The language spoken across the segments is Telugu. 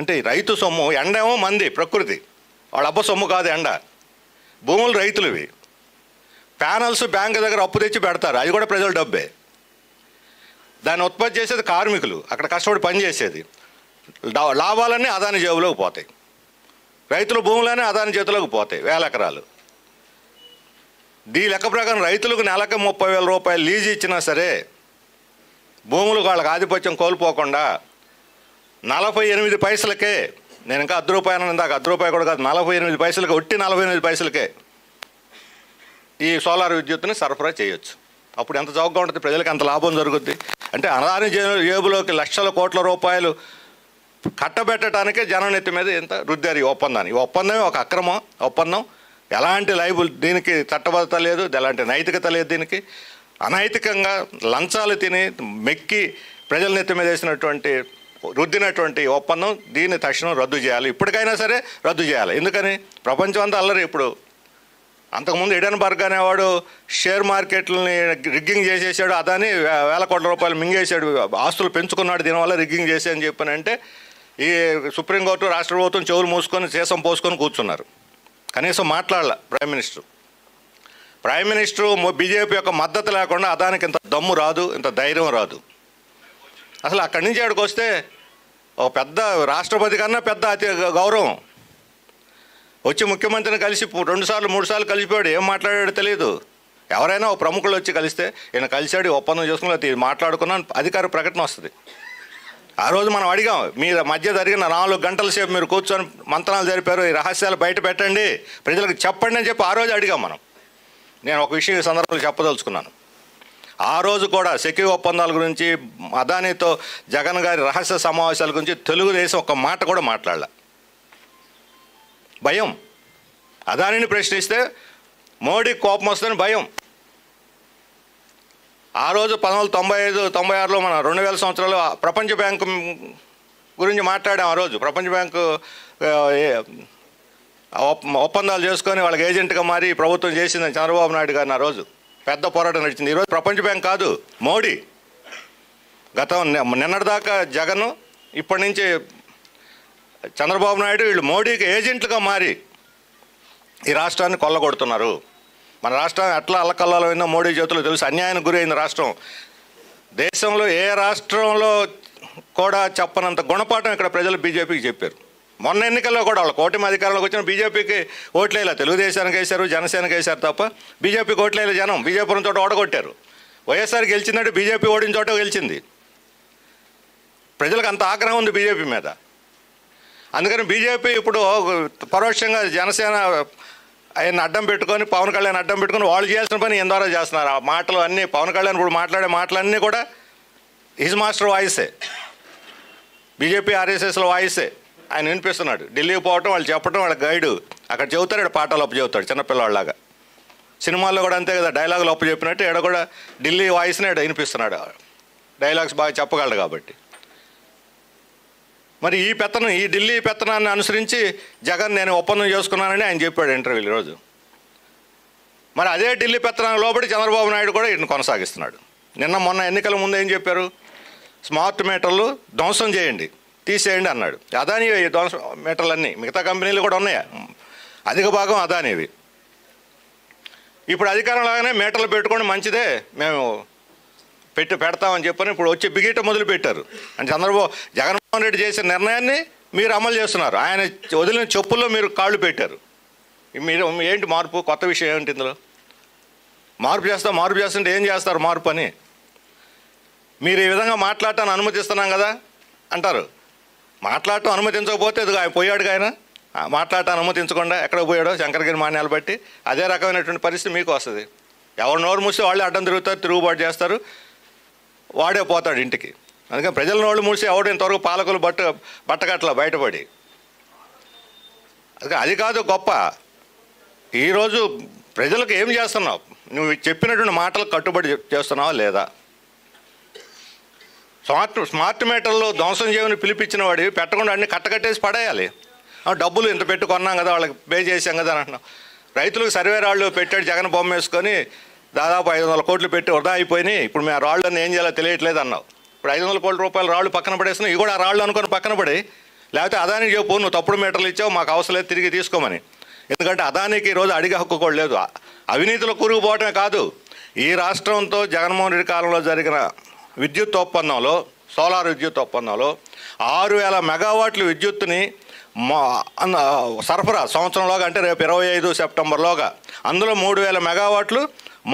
అంటే రైతు సొమ్ము, ఎండేమో మంది ప్రకృతి, వాళ్ళ అబ్బ సొమ్ము కాదు ఎండ. భూములు రైతులవి. ప్యానల్స్ బ్యాంకు దగ్గర అప్పు తెచ్చి పెడతారు, అది కూడా ప్రజల డబ్బే. దాన్ని ఉత్పత్తి చేసేది కార్మికులు, అక్కడ కష్టపడి పనిచేసేది. లాభాలన్నీ అదాని జేబులోకి పోతాయి. రైతుల భూములన్నీ అదాని చేతిలోకి పోతాయి, 1000 ఎకరాలు. ఈ లెక్క ప్రకారం రైతులకు నెలకు 30,000 రూపాయలు లీజు ఇచ్చినా సరే భూములు వాళ్ళకి ఆధిపత్యం కోల్పోకుండా 48 పైసలకే, నేను ఇంకా ₹10 ఇందాక ₹10 కూడా కాదు, 48 పైసలకే, ఒట్టి 48 పైసలకే ఈ సోలార్ విద్యుత్తుని సరఫరా చేయొచ్చు. అప్పుడు ఎంత చౌకగా ఉంటుంది, ప్రజలకు ఎంత లాభం జరుగుద్ది. అంటే అదాని జేబులోకి లక్షల కోట్ల రూపాయలు కట్టబెట్టడానికే జనం నెత్తి మీద ఎంత రుద్దారు ఈ ఒప్పందాన్ని. ఈ ఒప్పందమే ఒక అక్రమం ఒప్పందం. ఎలాంటి లైబుల్, దీనికి చట్టబద్ధత లేదు, ఎలాంటి నైతికత లేదు. దీనికి అనైతికంగా లంచాలు తిని మెక్కి ప్రజల నెత్తి మీద వేసినటువంటి రుద్దినటువంటి ఒప్పందం. దీన్ని తక్షణం రద్దు చేయాలి, ఇప్పటికైనా సరే రద్దు చేయాలి. ఎందుకని ప్రపంచం అంతా అల్లరి. ఇప్పుడు అంతకుముందు ఎడెన్బర్గ్ అనేవాడు షేర్ మార్కెట్లని రిగ్గింగ్ చేసేసాడు, అదాని 1000 కోట్ల రూపాయలు మింగేశాడు, ఆస్తులు పెంచుకున్నాడు, దీనివల్ల రిగ్గింగ్ చేసి అని చెప్పానంటే ఈ సుప్రీంకోర్టు రాష్ట్ర ప్రభుత్వం చెవులు మూసుకొని సీసం పోసుకొని కూర్చున్నారు. కనీసం మాట్లాడాల ప్రైమ్ మినిస్టరు బీజేపీ యొక్క మద్దతు లేకుండా అదానికి ఇంత దమ్ము రాదు, ఇంత ధైర్యం రాదు. అసలు అక్కడి నుంచి ఆడికి వస్తే ఒక పెద్ద రాష్ట్రపతి కన్నా పెద్ద అతి గౌరవం. వచ్చి ముఖ్యమంత్రిని కలిసి 2 సార్లు 3 సార్లు కలిసిపోయాడు, ఏం మాట్లాడాడో తెలియదు. ఎవరైనా ఒక ప్రముఖులు వచ్చి కలిస్తే ఈయన కలిశాడు, ఒప్పందం చేసుకుని మాట్లాడుకున్నాను అధికార ప్రకటన వస్తుంది. ఆ రోజు మనం అడిగాం, మీ మధ్య జరిగిన 4 గంటల సేపు మీరు కూర్చొని మంత్రాలు జరిపారు, ఈ రహస్యాలు బయట పెట్టండి, ప్రజలకు చెప్పండి అని చెప్పి ఆ రోజు అడిగాం మనం. నేను ఒక విషయం ఈ సందర్భంలో చెప్పదలుచుకున్నాను. ఆ రోజు కూడా సెక్యూ ఒప్పందాల గురించి, అదానితో జగన్ గారి రహస్య సమావేశాల గురించి తెలుగుదేశం ఒక మాట కూడా మాట్లాడాల. భయం. అదానిని ప్రశ్నిస్తే మోడీ కోపం వస్తుందని భయం. ఆ రోజు 1995-96లో మన 2000 సంవత్సరాలు ప్రపంచ బ్యాంకు గురించి మాట్లాడాం. ఆ రోజు ప్రపంచ బ్యాంకు ఒప్పందాలు చేసుకొని వాళ్ళకి ఏజెంట్గా మారి ప్రభుత్వం చేసిందని చంద్రబాబు నాయుడు గారిని ఆ రోజు పెద్ద పోరాటం నడిచింది. ఈరోజు ప్రపంచ బ్యాంక్ కాదు, మోడీ. నిన్నటిదాకా జగన్, ఇప్పటి నుంచి చంద్రబాబు నాయుడు, వీళ్ళు మోడీకి ఏజెంట్లుగా మారి ఈ రాష్ట్రాన్ని కొల్లగొడుతున్నారు. మన రాష్ట్రం ఎట్లా అల్లకల్లాలైందో మోడీ చేతుల్లో తెలుసు. అన్యాయానికి గురైంది రాష్ట్రం. దేశంలో ఏ రాష్ట్రంలో కూడా చెప్పనంత గుణపాఠం ఇక్కడ ప్రజలు బీజేపీకి చెప్పారు. మొన్న ఎన్నికల్లో కూడా వాళ్ళ కూటమి అధికారంలోకి వచ్చిన బీజేపీకి ఓట్లేలా, తెలుగుదేశానికి వేశారు, జనసేనకి వేశారు తప్ప బీజేపీకి ఓట్లేలా జనం. బీజేపీ చోట ఓడగొట్టారు. వైఎస్ఆర్ గెలిచిందంటే బీజేపీ ఓడిన చోట గెలిచింది. ప్రజలకు అంత ఆగ్రహం ఉంది బీజేపీ మీద. అందుకని బీజేపీ ఇప్పుడు పరోక్షంగా జనసేన ఆయన అడ్డం పెట్టుకొని, పవన్ కళ్యాణ్ అడ్డం పెట్టుకొని వాళ్ళు చేయాల్సిన పని ఎందరో చేస్తున్నారు. ఆ మాటలు అన్నీ పవన్ కళ్యాణ్ ఇప్పుడు మాట్లాడే మాటలన్నీ కూడా హిజ్ మాస్టర్ వాయిసే, బీజేపీ ఆర్ఎస్ఎస్లో వాయిసే ఆయన వినిపిస్తున్నాడు. ఢిల్లీకి పోవటం, వాళ్ళు చెప్పడం, వాళ్ళ గైడు అక్కడ చెబుతారు, ఇక్కడ పాఠాలు అప్పు చెబుతాడు చిన్నపిల్లవాళ్ళలాగా. సినిమాల్లో కూడా అంతే కదా, డైలాగులు అప్పు చెప్పినట్టు ఇక్కడ కూడా ఢిల్లీ వాయిస్నే వినిపిస్తున్నాడు. డైలాగ్స్ బాగా చెప్పగలడు కాబట్టి. మరి ఈ ఢిల్లీ పెత్తనాన్ని అనుసరించి జగన్ నేను ఒప్పందం చేసుకున్నానని ఆయన చెప్పాడు ఇంటర్వ్యూలు ఈరోజు. మరి అదే ఢిల్లీ పెత్తనాన్ని లోబడి చంద్రబాబు నాయుడు కూడా వీటిని కొనసాగిస్తున్నాడు. మొన్న ఎన్నికల ముందు ఏం చెప్పారు, స్మార్ట్ మీటర్లు ధ్వంసం చేయండి, తీసేయండి అన్నాడు. అదాని ధ్వంసం మీటర్లన్నీ, మిగతా కంపెనీలు కూడా ఉన్నాయి, అధిక భాగం అదానివి. ఇప్పుడు అధికారం లాగానే మీటర్లు పెట్టుకొని మంచిదే మేము పెడతామని చెప్పని ఇప్పుడు వచ్చి బిగిట మొదలు పెట్టారు. అంటే జగన్మోహన్ రెడ్డి చేసిన నిర్ణయాన్ని మీరు అమలు చేస్తున్నారు. ఆయన వదిలిన చెప్పుల్లో మీరు కాళ్ళు పెట్టారు. మీరు ఏంటి మార్పు, కొత్త విషయం ఏంటి ఇందులో? మార్పు చేస్తుంటే ఏం చేస్తారు మార్పు అని? మీరు ఈ విధంగా మాట్లాడటాన్ని అనుమతిస్తున్నాం కదా అంటారు. మాట్లాడటం అనుమతించకపోతే ఇది ఆయన పోయాడుగా, ఆయన మాట్లాడటాన్ని అనుమతించకుండా ఎక్కడ పోయాడో శంకరగిరి మాన్యాలు బట్టి అదే రకమైనటువంటి పరిస్థితి మీకు వస్తుంది. ఎవరు నోరు మూస్తే వాళ్ళే అడ్డం తిరుగుతారు, తిరుగుబాటు చేస్తారు, వాడే పోతాడు ఇంటికి. అందుకని ప్రజల నోళ్ళు మూసి ఎవడు ఇంతవరకు పాలకులు బట్టగట్ల బయటపడి. అది కాదు గొప్ప. ఈరోజు ప్రజలకు ఏం చేస్తున్నావు? నువ్వు చెప్పినటువంటి మాటలకు కట్టుబడి చేస్తున్నావా లేదా? స్మార్ట్ మీటర్లు ధ్వంసం చేయమని పిలిపించిన వాడివి పెట్టకుండా అన్ని కట్టకట్టేసి పడేయాలి. డబ్బులు ఇంత పెట్టి కొన్నాం కదా, వాళ్ళకి పే చేసాం కదా అని అంటున్నావు. రైతులకు సర్వే రాళ్ళు పెట్టాడు జగన్ బొమ్మ వేసుకొని, దాదాపు 500 కోట్లు పెట్టి వృధా అయిపోయినాయి. ఇప్పుడు మేము ఆ రాళ్ళని ఏం చేయాలో తెలియట్లేదు అన్నావు. ఇప్పుడు 500 కోట్ల రూపాయల రాళ్ళు పక్కన పడేస్తున్నావు. ఇవి కూడా ఆ రాళ్ళు అనుకొని పక్కన పడి లేకపోతే అదానికి చెప్పు, నువ్వు తప్పుడు మీటర్లు ఇచ్చావు, మాకు అవసరం లేదు, తిరిగి తీసుకోమని. ఎందుకంటే అదానికి ఈరోజు అడిగే హక్కు కూడా లేదు. అవినీతిలో కూరుకుపోవటమే కాదు, ఈ రాష్ట్రంతో జగన్మోహన్ రెడ్డి కాలంలో జరిగిన విద్యుత్ ఒప్పందంలో, సోలార్ విద్యుత్ ఒప్పందంలో 6,000 మెగావాట్ల విద్యుత్తుని సరఫరా సంవత్సరంలోగా, అంటే రేపు 25 సెప్టెంబర్లోగా, అందులో 3,000 మెగావాట్లు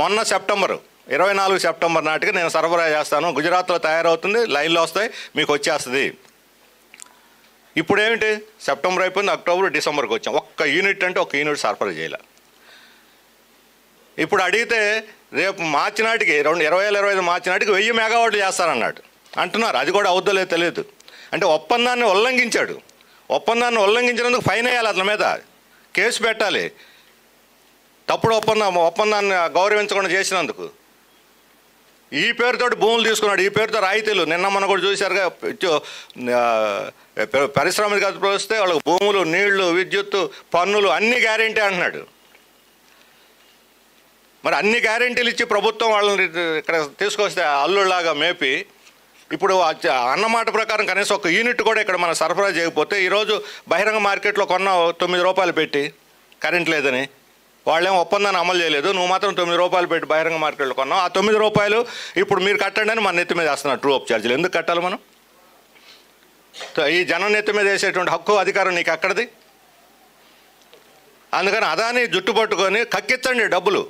మొన్న 24 సెప్టెంబర్ నాటికి నేను సరఫరా చేస్తాను, గుజరాత్లో తయారవుతుంది, లైన్లో వస్తాయి, మీకు వచ్చేస్తుంది. ఇప్పుడు ఏమిటి, సెప్టెంబర్ అయిపోయింది, అక్టోబర్, డిసెంబర్కి వచ్చాం, ఒక్క యూనిట్ అంటే ఒక్క యూనిట్ సరఫరా చేయాలి. ఇప్పుడు అడిగితే రేపు మార్చి నాటికి 2025 మార్చి నాటికి 1000 మెగావాట్లు చేస్తారన్నాడు అంటున్నారు. అది కూడా అవుద్దో లేదో తెలియదు. అంటే ఒప్పందాన్ని ఉల్లంఘించాడు. ఒప్పందాన్ని ఉల్లంఘించినందుకు ఫైన్ వేయాలి, అతని మీద కేసు పెట్టాలి, తప్పుడు ఒప్పందాన్ని గౌరవించకుండా చేసినందుకు. ఈ పేరుతోటి భూములు తీసుకున్నాడు, ఈ పేరుతో రాయితీలు. నిన్న మనం కూడా చూశారుగా, పారిశ్రామిక వస్తే వాళ్ళకి భూములు, నీళ్లు, విద్యుత్తు, పన్నులు అన్ని గ్యారెంటీ అంటున్నాడు. మరి అన్ని గ్యారెంటీలు ఇచ్చి ప్రభుత్వం వాళ్ళని ఇక్కడ తీసుకొస్తే అల్లుళ్ళలాగా మేపి, ఇప్పుడు అన్నమాట ప్రకారం కనీసం ఒక యూనిట్ కూడా ఇక్కడ మనం సరఫరా చేయకపోతే, ఈరోజు బహిరంగ మార్కెట్లో కొన్న 9 రూపాయలు పెట్టి కరెంట్ లేదని, వాళ్ళేం ఒప్పందాన్ని అమలు చేయలేదు, నువ్వు మాత్రం 9 రూపాయలు పెట్టి బహిరంగ మార్కెట్లో కొన్నావు. ఆ 9 రూపాయలు ఇప్పుడు మీరు కట్టండి అని మన నెత్తి మీద వేస్తున్నారు ట్రూ అప్ ఛార్జీలు. ఎందుకు కట్టాలి మనం? ఈ జనం నెత్తి మీద వేసేటువంటి హక్కు, అధికారం నీకు ఎక్కడిది? అందుకని అదాని జుట్టు పట్టుకొని కక్కించండి, డబ్బులు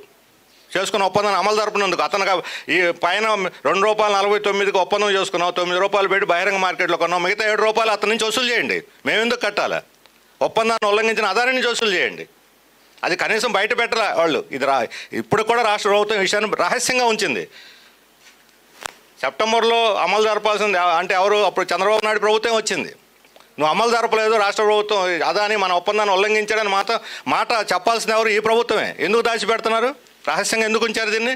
చేసుకున్న ఒప్పందాన్ని అమలు జరపనందుకు. అతను ఈ పైన ₹2.49కి ఒప్పందం చేసుకున్నావు, 9 రూపాయలు పెట్టి బహిరంగ మార్కెట్లో కొన్నావు, మిగతా 7 రూపాయలు అతని నుంచి వసూలు చేయండి. మేము ఎందుకు కట్టాలా? ఒప్పందాన్ని ఉల్లంఘించిన అదాని నుంచి వసూలు చేయండి. అది కనీసం బయట పెట్టాల వాళ్ళు. ఇది ఇప్పుడు కూడా రాష్ట్ర ప్రభుత్వం విషయాన్ని రహస్యంగా ఉంచింది. సెప్టెంబర్లో అమలు జరపాల్సింది అంటే ఎవరు? అప్పుడు చంద్రబాబు నాయుడు ప్రభుత్వం వచ్చింది. నువ్వు అమలు జరపలేదు, రాష్ట్ర ప్రభుత్వం అదాని మన ఒప్పందాన్ని ఉల్లంఘించాడని మాట చెప్పాల్సిన ఎవరు? ఈ ప్రభుత్వమే. ఎందుకు దాచిపెడుతున్నారు? రహస్యంగా ఎందుకు ఉంచారు దీన్ని?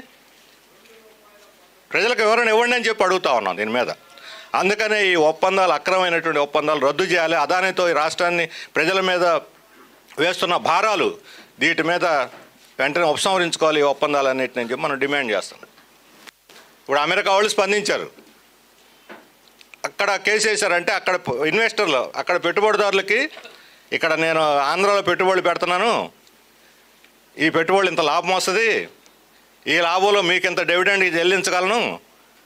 ప్రజలకు వివరణ ఇవ్వండి అని చెప్పి అడుగుతా ఉన్నాం దీని మీద. అందుకనే ఈ ఒప్పందాలు, అక్రమమైనటువంటి ఒప్పందాలు రద్దు చేయాలి. అదానితో ఈ రాష్ట్రాన్ని, ప్రజల మీద వేస్తున్న భారాలు, వీటి మీద వెంటనే ఉపసంహరించుకోవాలి ఈ ఒప్పందాలన్నింటినీ అని చెప్పి మనం డిమాండ్ చేస్తాం. ఇప్పుడు అమెరికా వాళ్ళు స్పందించారు. అక్కడ కేసు వేశారంటే అక్కడ ఇన్వెస్టర్లు, అక్కడ పెట్టుబడిదారులకి, ఇక్కడ నేను ఆంధ్రాలో పెట్టుబడులు పెడుతున్నాను, ఈ పెట్టుబడులు ఇంత లాభం వస్తుంది, ఈ లాభంలో మీకు ఇంత డివిడెండ్ చెల్లించగలను,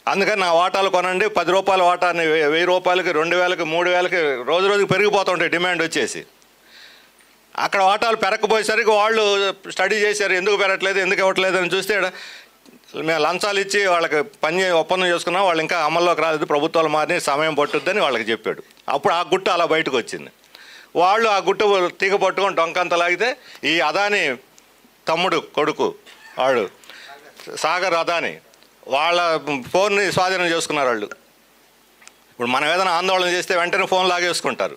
అందుకని నా వాటాలు కొనండి, 10 రూపాయల వాటాన్ని 1000 రూపాయలకి, 2000కి, 3000కి రోజు రోజుకి పెరిగిపోతుంటాయి డిమాండ్ వచ్చేసి. అక్కడ వాటాలు పెరగకపోయేసరికి వాళ్ళు స్టడీ చేశారు, ఎందుకు పెరగట్లేదు, ఎందుకు ఇవ్వట్లేదు అని చూస్తే, మేము లంచాలు ఇచ్చి వాళ్ళకి ఒప్పందం చేసుకున్నాం, వాళ్ళు ఇంకా అమల్లోకి రాలేదు, ప్రభుత్వాలు మారి సమయం పట్టుద్దని వాళ్ళకి చెప్పాడు. అప్పుడు ఆ గుట్ట అలా బయటకు వచ్చింది. వాళ్ళు ఆ గుట్ట తీగ పట్టుకొని డొంకంత లాగితే, ఈ అదాని తమ్ముడు కొడుకు వాడు సాగర్ అదాని వాళ్ళ ఫోన్ని స్వాధీనం చేసుకున్నారు వాళ్ళు. ఇప్పుడు మనం ఏదైనా ఆందోళన చేస్తే వెంటనే ఫోన్ లాగేసుకుంటారు.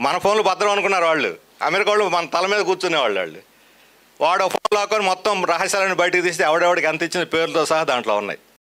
మన ఫోన్లు భద్రం అనుకున్నారు వాళ్ళు. అమెరికా వాళ్ళు మన తల మీద కూర్చునేవాళ్ళు. వాడు ఫోన్ లాక్కొని మొత్తం రహస్యాలను బయటకు తీస్తే ఎవడెవడికి ఎంత ఇచ్చిన పేర్లతో సహా దాంట్లో ఉన్నాయి.